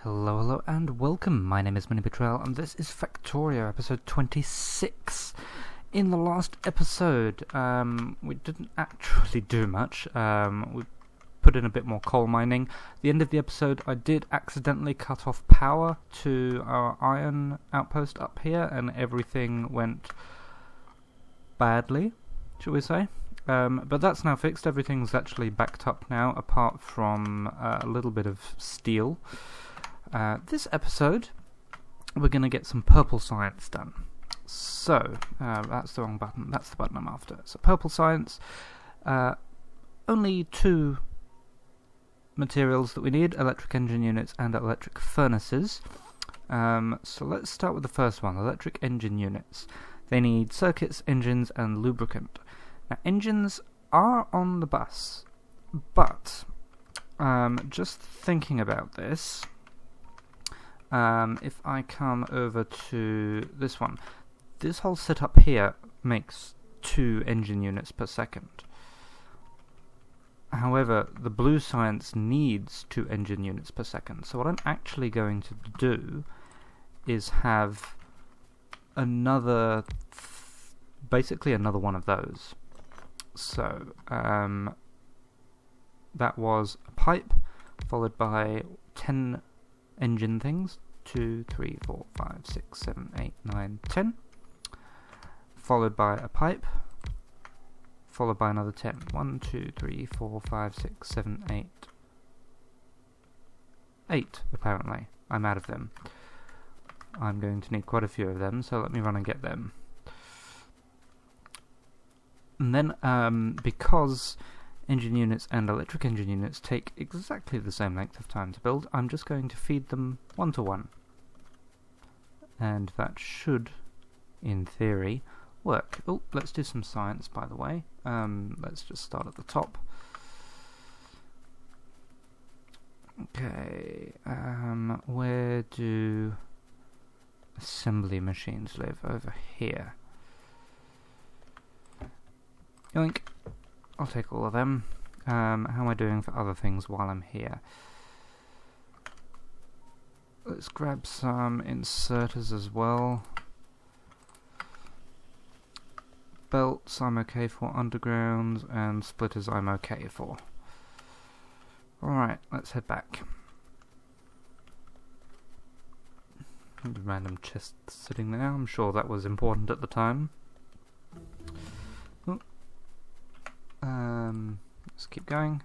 Hello, hello, and welcome. My name is MiniBetrayal, and this is Factorio, episode 26. In the last episode, we didn't actually do much. We put in a bit more coal mining. At the end of the episode, I did accidentally cut off power to our iron outpost up here, and everything went badly, shall we say. But that's now fixed. Everything's actually backed up now, apart from a little bit of steel. This episode, we're going to get some purple science done. So, that's the wrong button. That's the button I'm after. So, purple science. Only two materials that we need: electric engine units and electric furnaces. So let's start with the first one: electric engine units. They need circuits, engines, and lubricant. Now, engines are on the bus, but just thinking about this, if I come over to this one, this whole setup here makes 2 engine units per second. However, the blue science needs 2 engine units per second. So what I'm actually going to do is have another, basically another one of those. So, that was a pipe, followed by 10 engine things. 2, 3, 4, 5, 6, 7, 8, 9, 10. Followed by a pipe, followed by another 10. 1, 2, 3, 4, 5, 6, 7, 8. 8, apparently. I'm out of them. I'm going to need quite a few of them, so let me run and get them. And then, because engine units and electric engine units take exactly the same length of time to build, I'm just going to feed them 1 to 1. And that should, in theory, work. Oh, let's do some science, by the way. Let's just start at the top. Okay, where do assembly machines live? Over here. Yoink. I'll take all of them. How am I doing for other things while I'm here? Let's grab some inserters as well. Belts I'm okay for, undergrounds, and splitters I'm okay for. Alright, let's head back. Random chest sitting there, I'm sure that was important at the time. Let's keep going.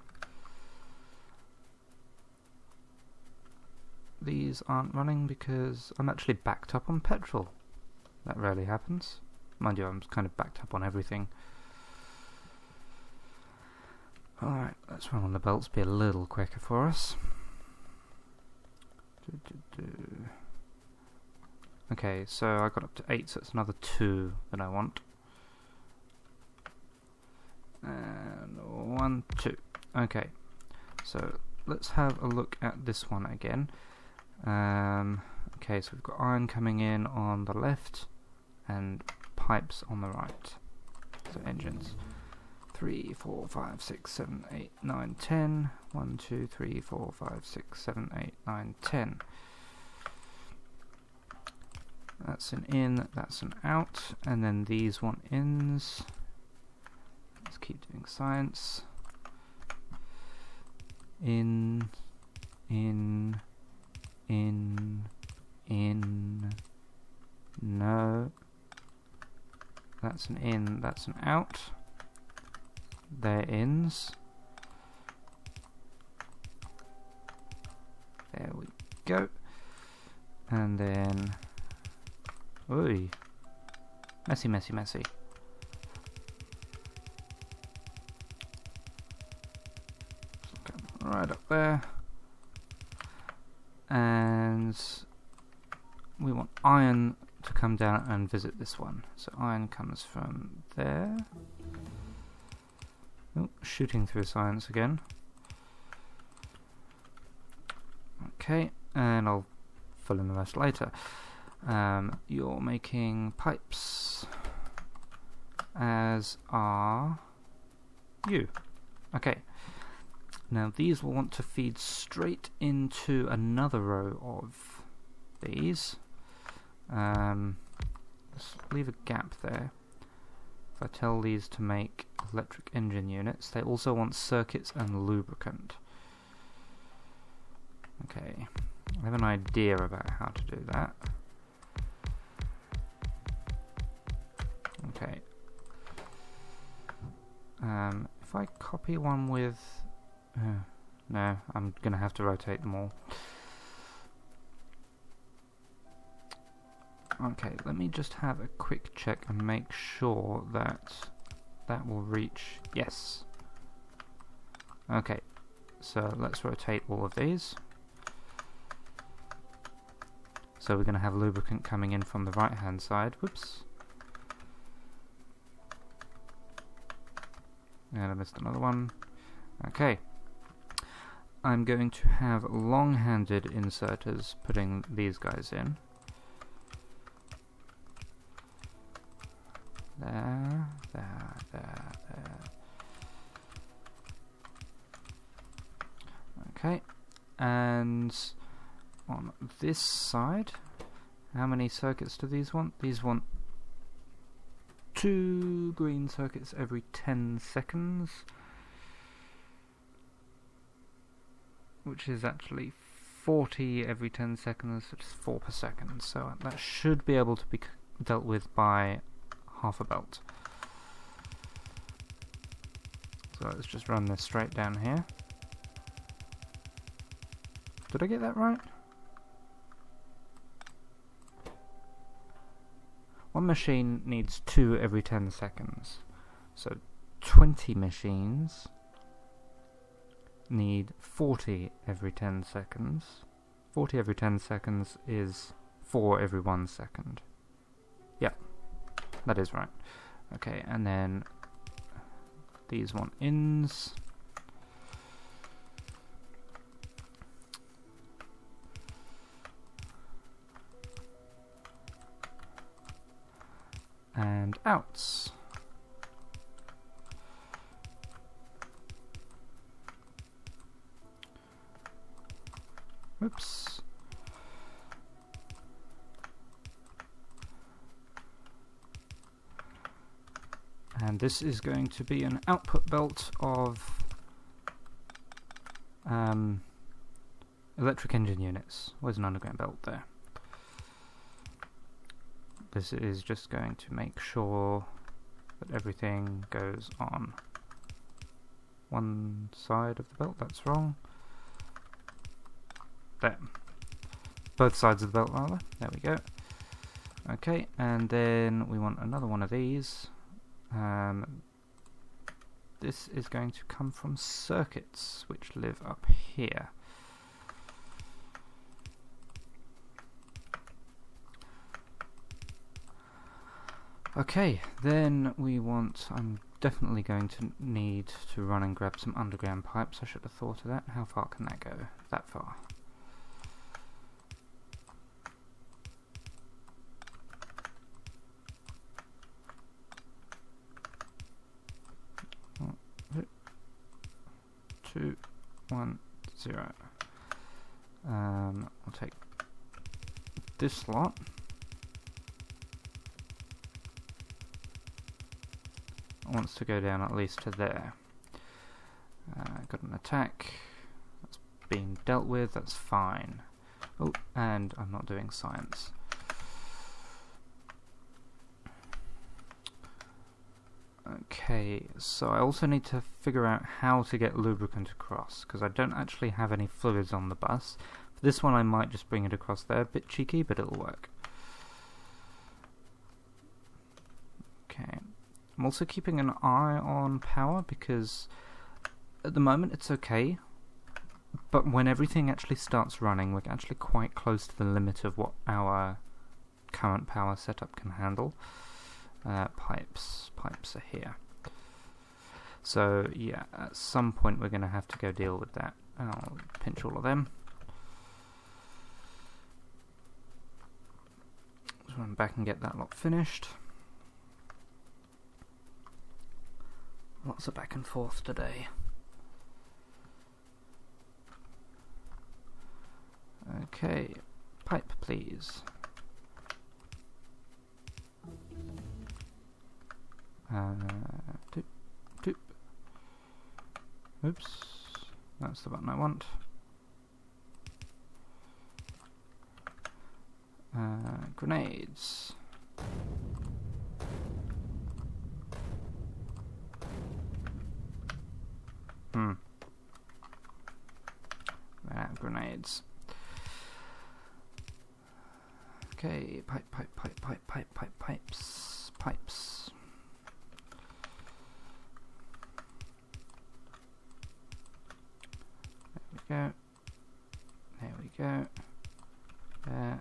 These aren't running because I'm actually backed up on petrol. That rarely happens. Mind you, I'm kind of backed up on everything. Alright, let's run on the belts, be a little quicker for us. Okay, so I got up to 8, so it's another 2 that I want. And 1, 2. Okay, so let's have a look at this one again. Okay, so we've got iron coming in on the left and pipes on the right. So engines. 3, 4, 5, 6, 7, 8, 9, 10. 1, 2, 3, 4, 5, 6, 7, 8, 9, 10. That's an in, that's an out, and then these want ins. Let's keep doing science. In, no. That's an in, that's an out. They're ins. There we go. And then, ooh, messy, messy, messy. Right up there, and we want iron to come down and visit this one. So iron comes from there. Oh, shooting through science again. Okay, and I'll fill in the rest later. You're making pipes, as are you. Okay. Now these will want to feed straight into another row of these. Let's leave a gap there. If I tell these to make electric engine units, they also want circuits and lubricant. Okay, I have an idea about how to do that. Okay. If I copy one with... no, I'm going to have to rotate them all. Okay, let me just have a quick check and make sure that that will reach... Yes! Okay, so let's rotate all of these. So we're going to have lubricant coming in from the right hand side. Whoops. And I missed another one. Okay. I'm going to have long-handed inserters putting these guys in. There. Okay. And on this side, how many circuits do these want? These want 2 green circuits every 10 seconds, which is actually 40 every 10 seconds, which is 4 per second, so that should be able to be dealt with by half a belt. So let's just run this straight down here. Did I get that right? One machine needs 2 every 10 seconds, so 20 machines need 40 every 10 seconds. 40 every 10 seconds is 4 every 1 second. Yep, that is right. Okay, and then these want ins. And outs. Oops. And this is going to be an output belt of electric engine units. Where's an underground belt there? This is just going to make sure that everything goes on one side of the belt. That's wrong. There. Both sides of the belt, rather. There we go. Okay, and then we want another one of these. This is going to come from circuits, which live up here. Okay, then we want... I'm definitely going to need to run and grab some underground pipes. I should have thought of that. How far can that go? That far. Two, 1, 0. I'll take this slot. Wants to go down at least to there. Got an attack. That's being dealt with. That's fine. Oh, and I'm not doing science. Okay, so I also need to figure out how to get lubricant across, because I don't actually have any fluids on the bus. For this one I might just bring it across there. A bit cheeky, but it'll work. Okay. I'm also keeping an eye on power, because at the moment it's okay, but when everything actually starts running, we're actually quite close to the limit of what our current power setup can handle. Pipes are here. So yeah, at some point we're going to have to go deal with that. I'll pinch all of them. Let's run back and get that lot finished. Lots of back and forth today. Okay, pipe please. Doop, doop. Oops, that's the button I want. Grenades. Grenades. Okay, pipes. There we go. There.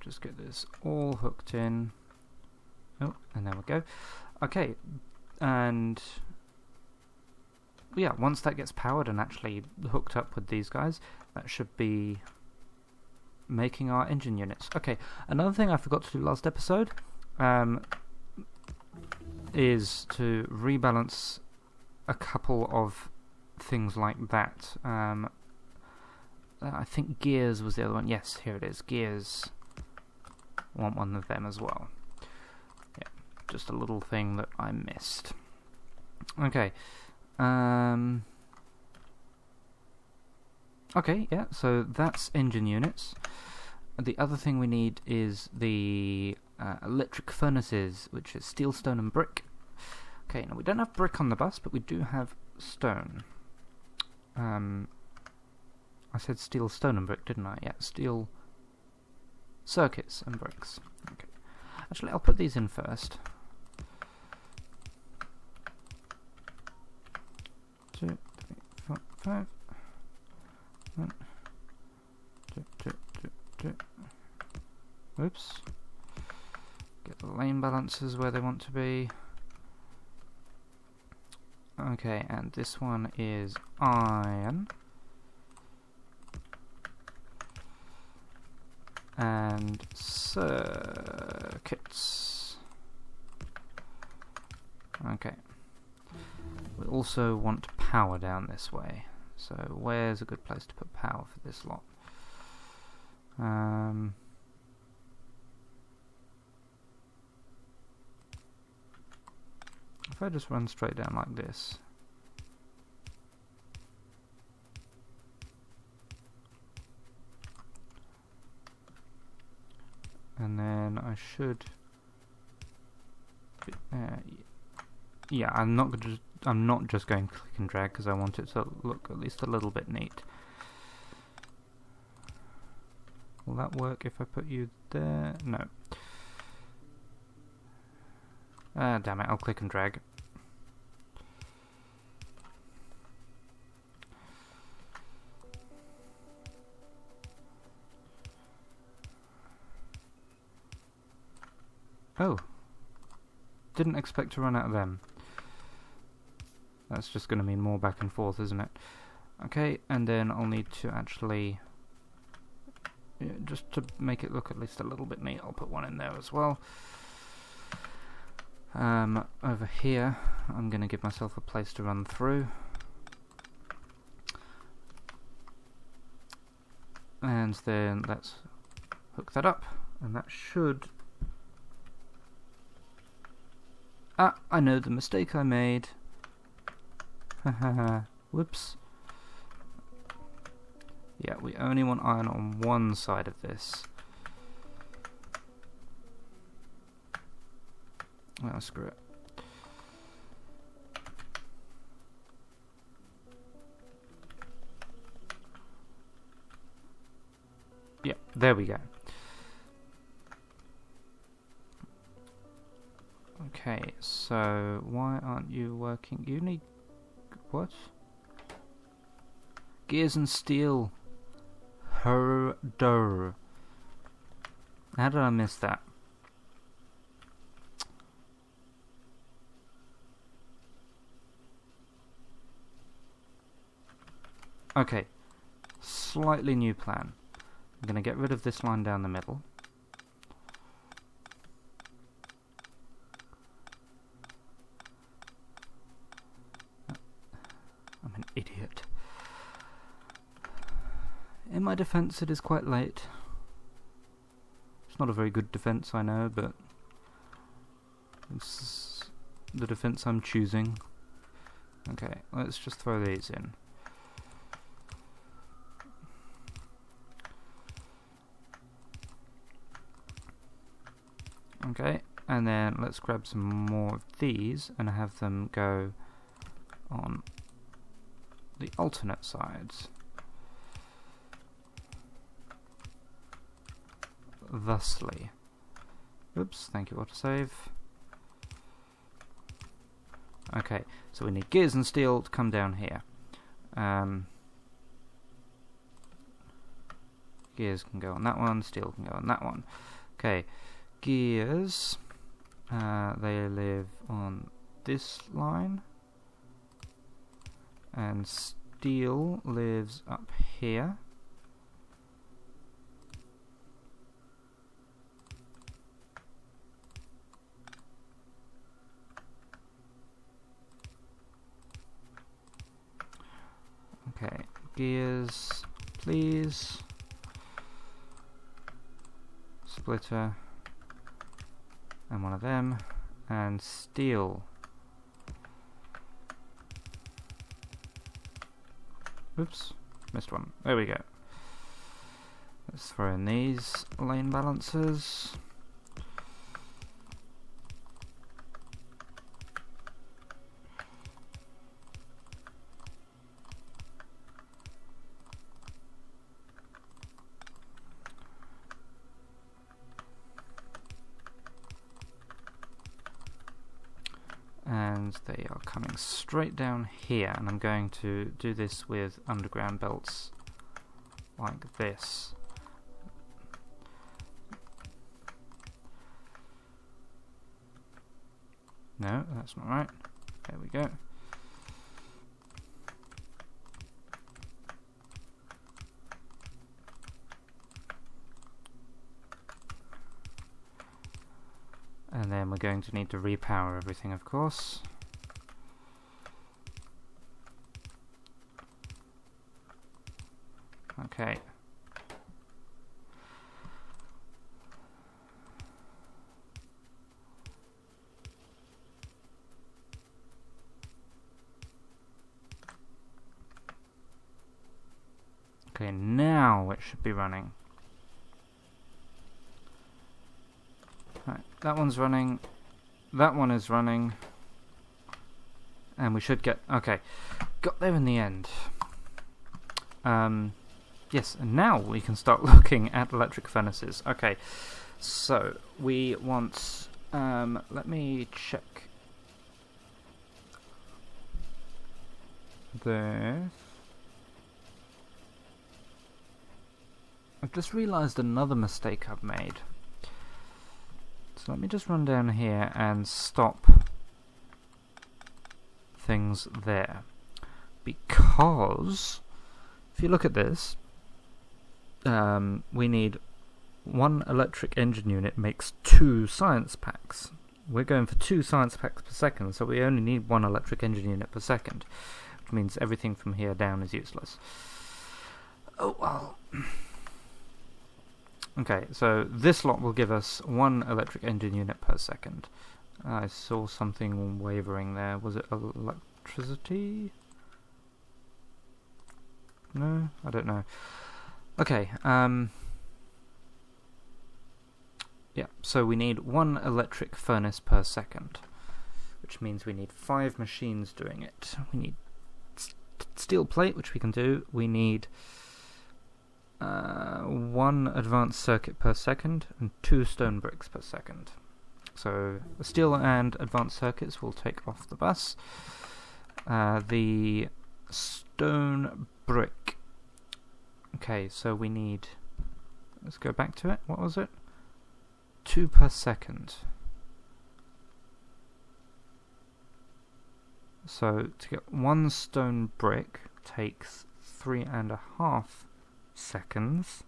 Just get this all hooked in. Oh, and there we go. Okay, and yeah, once that gets powered and actually hooked up with these guys, that should be making our engine units. Okay, another thing I forgot to do last episode is to rebalance a couple of things like that. I think gears was the other one. Yes, here it is. Gears. I want one of them as well. Yeah, just a little thing that I missed. Okay. Okay, yeah, so that's engine units. The other thing we need is the electric furnaces, which is steel, stone and brick. Okay, now we don't have brick on the bus, but we do have stone. I said steel, stone and brick, didn't I? Yeah, steel circuits and bricks. Okay. Actually, I'll put these in first. 2, 3, 4, 5. 1, 2, 2, 2, 2. Oops. Get the lane balances where they want to be. Okay, and this one is iron. And circuits. Okay. We also want power down this way. So where's a good place to put power for this lot? If I just run straight down like this. And then I should. Yeah, I'm not just going click and drag because I want it to look at least a little bit neat. Will that work if I put you there? No. Damn it! I'll click and drag. Oh. Didn't expect to run out of them. That's just going to mean more back and forth, isn't it? Okay, and then I'll need to actually... just to make it look at least a little bit neat, I'll put one in there as well. Over here, I'm going to give myself a place to run through. And then let's hook that up, and that should... Ah, I know the mistake I made. Haha, whoops. Yeah, we only want iron on one side of this. Oh, screw it. Yeah, there we go. Okay, so why aren't you working? You need... what? Gears and steel. Herder. How did I miss that? Okay, slightly new plan. I'm going to get rid of this line down the middle. Idiot. In my defense, it is quite late. It's not a very good defense, I know, but it's the defense I'm choosing. Okay, let's just throw these in. Okay, and then let's grab some more of these and have them go on the alternate sides. Thusly. Oops, thank you, autosave. Okay, so we need gears and steel to come down here. Gears can go on that one, steel can go on that one. Okay, gears, they live on this line, and steel lives up here. Okay, gears, please. Splitter, and one of them, and steel. Oops, missed one. There we go. Let's throw in these lane balancers. And they are coming straight down here, and I'm going to do this with underground belts like this. No, that's not right. There we go. And then we're going to need to repower everything, of course. Okay. Okay, now it should be running. Right, that one's running, that one is running, and we should get, okay, got there in the end. Yes, and now we can start looking at electric furnaces. Okay, so we want, let me check this. I've just realised another mistake I've made. So let me just run down here and stop things there. Because, if you look at this, we need one electric engine unit makes 2 science packs. We're going for 2 science packs per second, so we only need 1 electric engine unit per second, which means everything from here down is useless. Oh well. Okay, so this lot will give us 1 electric engine unit per second. I saw something wavering there. Was it electricity? No? I don't know. Okay, yeah, so we need 1 electric furnace per second, which means we need 5 machines doing it. We need steel plate, which we can do. We need 1 advanced circuit per second and 2 stone bricks per second. So the steel and advanced circuits will take off the bus. The stone brick. Okay, so we need, let's go back to it. What was it? 2 per second. So to get 1 stone brick takes 3.5 seconds.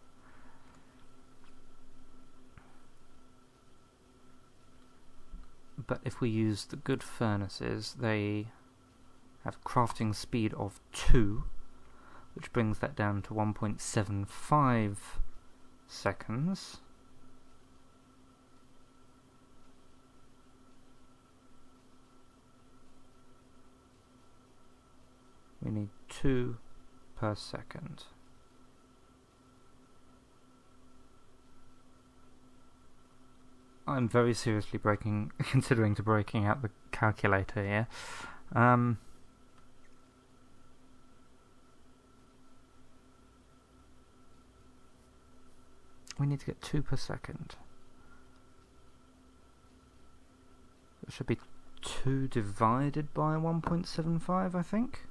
But if we use the good furnaces, they have crafting speed of 2, which brings that down to 1.75 seconds. We need 2 per second. I'm very seriously considering breaking out the calculator here. We need to get 2 per second. It should be 2 divided by 1.75, I think.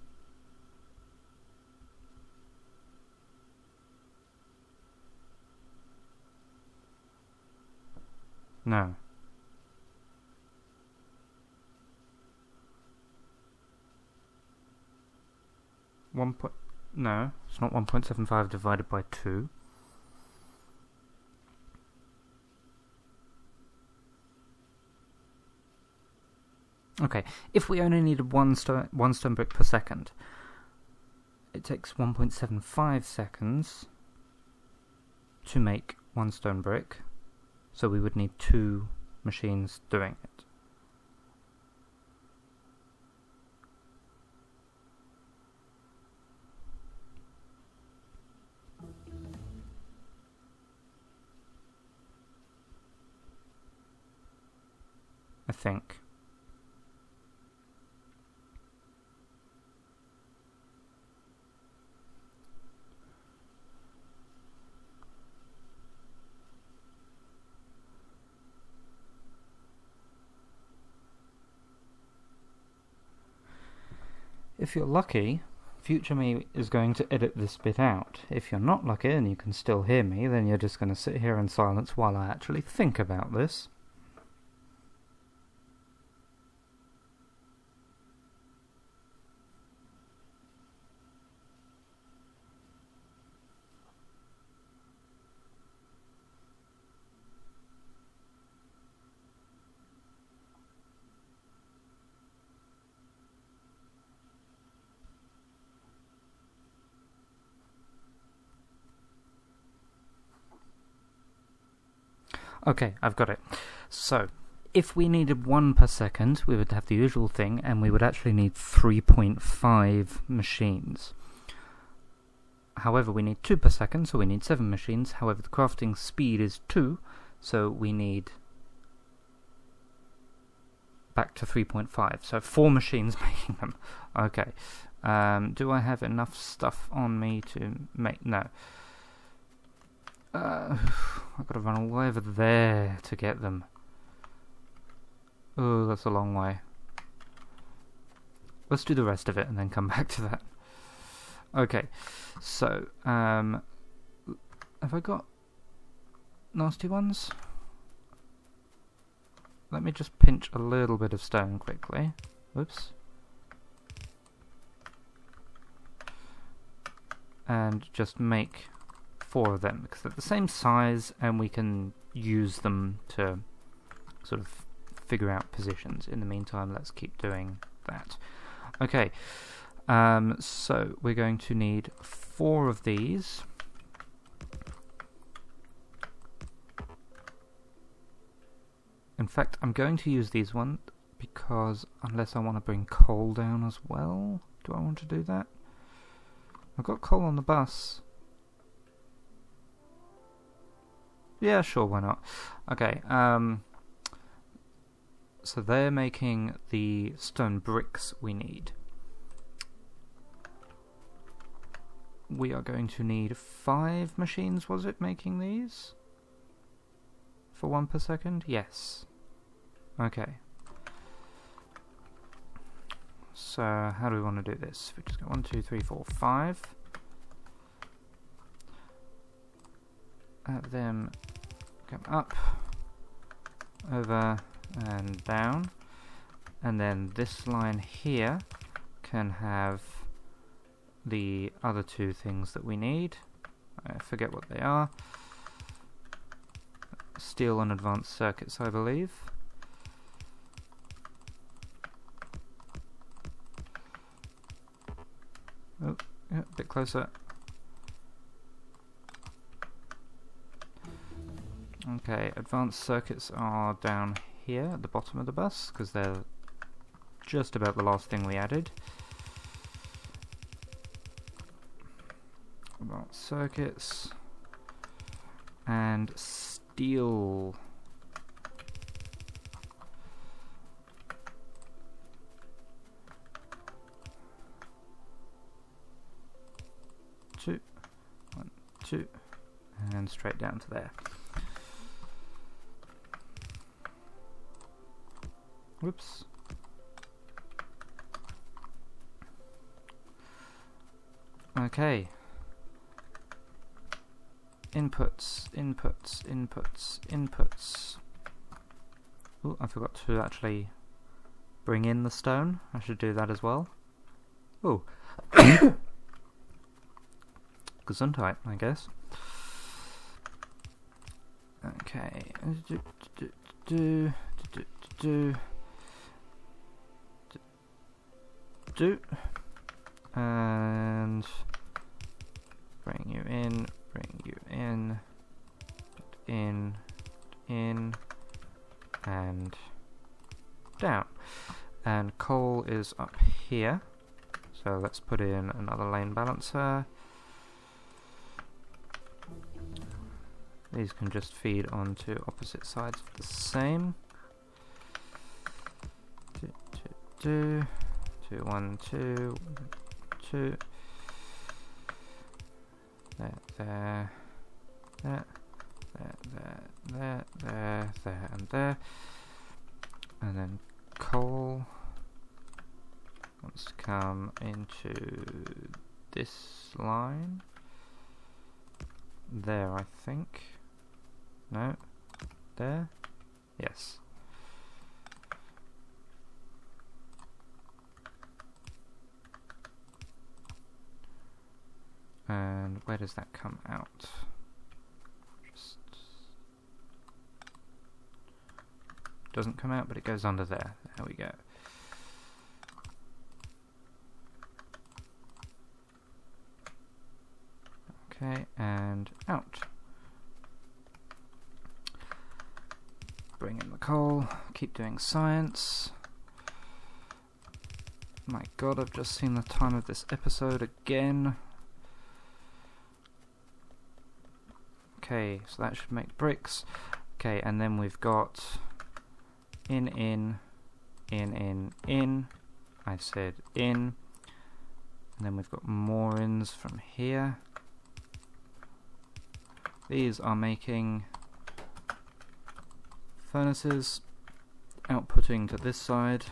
No. No, it's not 1.75 divided by 2. Okay, if we only needed one stone brick per second, it takes 1.75 seconds to make 1 stone brick. So we would need 2 machines doing it. I think. If you're lucky, future me is going to edit this bit out. If you're not lucky and you can still hear me, then you're just going to sit here in silence while I actually think about this. Okay, I've got it. So, if we needed 1 per second, we would have the usual thing, and we would actually need 3.5 machines. However, we need 2 per second, so we need 7 machines. However, the crafting speed is 2, so we need back to 3.5. So 4 machines making them. Okay. Do I have enough stuff on me to make... No. I've got to run all over there to get them. Oh, that's a long way. Let's do the rest of it and then come back to that. Okay, so, have I got nasty ones? Let me just pinch a little bit of stone quickly. Whoops. And just make 4 of them, because they're the same size and we can use them to sort of figure out positions. In the meantime, let's keep doing that. Okay, so we're going to need 4 of these. In fact, I'm going to use these ones because unless I want to bring coal down as well. Do I want to do that? I've got coal on the bus. Yeah, sure, why not? Okay, so they're making the stone bricks we need. We are going to need 5 machines, was it, making these? For 1 per second? Yes. Okay. So, how do we want to do this? We just go 1, 2, 3, 4, 5. Have them come up, over, and down. And then this line here can have the other 2 things that we need. I forget what they are. Steel and advanced circuits, I believe. Oh, yeah, a bit closer. Okay, advanced circuits are down here at the bottom of the bus, because they're just about the last thing we added. Advanced circuits and steel. One, two, and straight down to there. Whoops. Okay. Inputs. Ooh, I forgot to actually bring in the stone. I should do that as well. Ooh. Gesundheit, I guess. Okay. And bring you in, and down. And coal is up here, so let's put in another lane balancer. These can just feed onto opposite sides of the same. 2, 1, 2, 2. There, and there. And then coal wants to come into this line. There, I think. No? There? Yes. And where does that come out? Just doesn't come out, but it goes under there. There we go. Okay, and out. Bring in the coal. Keep doing science. My god, I've just seen the time of this episode again. Okay, so that should make bricks. Okay, and then we've got in. I said in. And then we've got more ins from here. These are making furnaces, outputting to this side.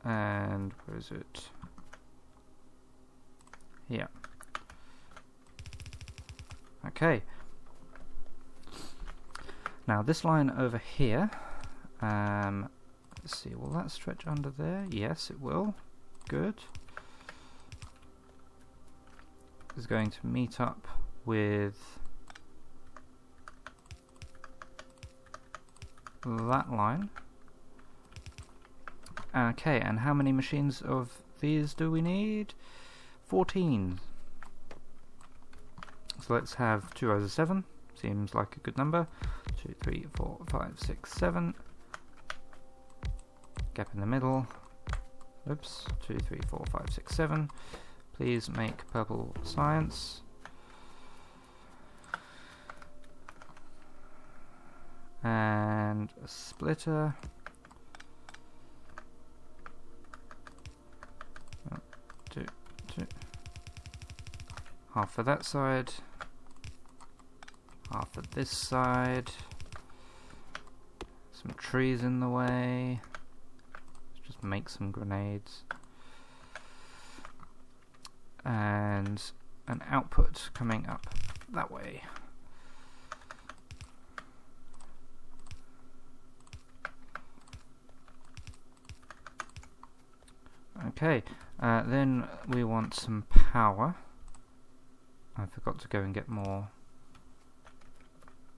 And where is it? Here. Okay. Now this line over here, let's see, will that stretch under there? Yes, it will. Good. Is going to meet up with that line. Okay, and how many machines of these do we need? 14. So let's have 2 rows of 7. Seems like a good number. 2, 3, 4, 5, 6, 7. Gap in the middle. Oops. 2, 3, 4, 5, 6, 7. Please make purple science. And a splitter. 1, 2, 2. Half for that side. Half for this side. Some trees in the way. Let's just make some grenades. And an output coming up that way. Okay, then we want some power. I forgot to go and get more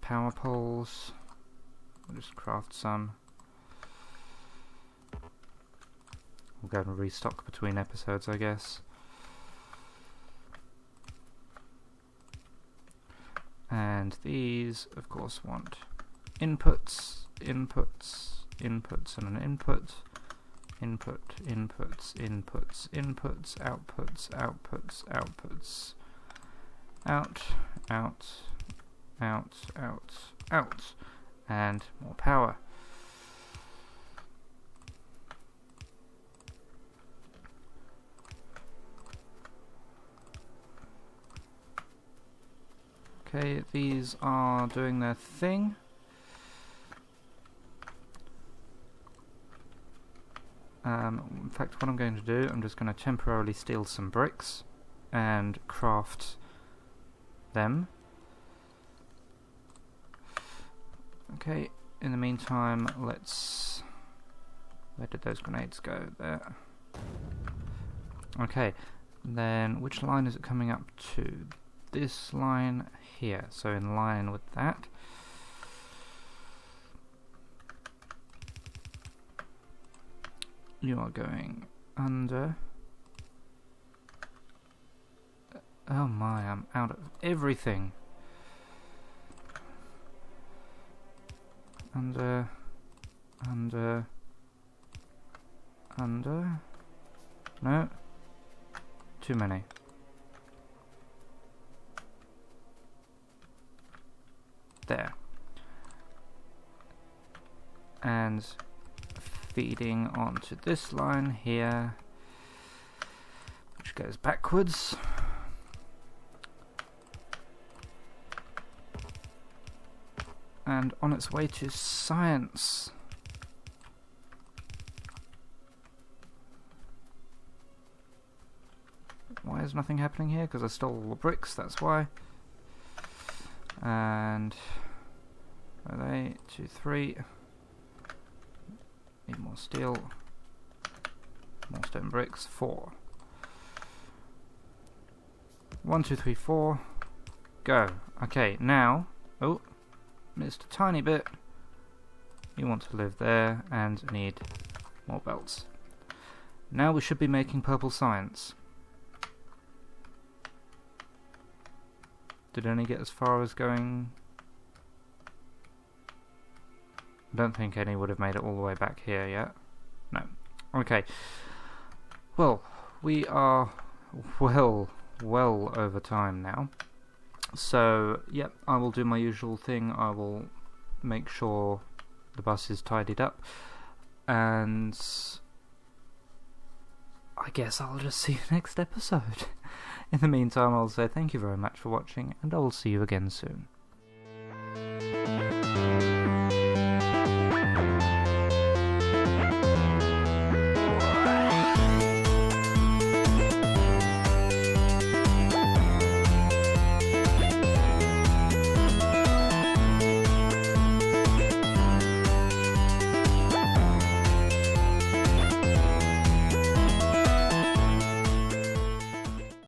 power poles. I'll just craft some. We'll go and restock between episodes, I guess. And these, of course, want inputs, inputs, inputs, and an input. Input, inputs, inputs, inputs, outputs, outputs, outputs. Out, out, out, out, out. And more power. Okay, these are doing their thing. In fact, what I'm going to do, I'm just going to temporarily steal some bricks and craft them. Okay, in the meantime, let's... Where did those grenades go? There. Okay, then which line is it coming up to? This line here, so in line with that. You are going under. Oh my, I'm out of everything. Under, under, under. No, too many. There. And feeding onto this line here, which goes backwards. And on its way to science. Why is nothing happening here? Because I stole all the bricks, that's why. And are they 2, 3? Need more steel, more stone bricks. 4. 1, 2, 3, 4. Go. Okay, now. Oh, missed a tiny bit. You want to live there and need more belts. Now we should be making purple science. Did any get as far as going? I don't think any would have made it all the way back here yet. No. Okay. Well, we are well over time now. So, yep, I will do my usual thing. I will make sure the bus is tidied up. And I guess I'll just see you next episode. In the meantime, I'll say thank you very much for watching, and I will see you again soon.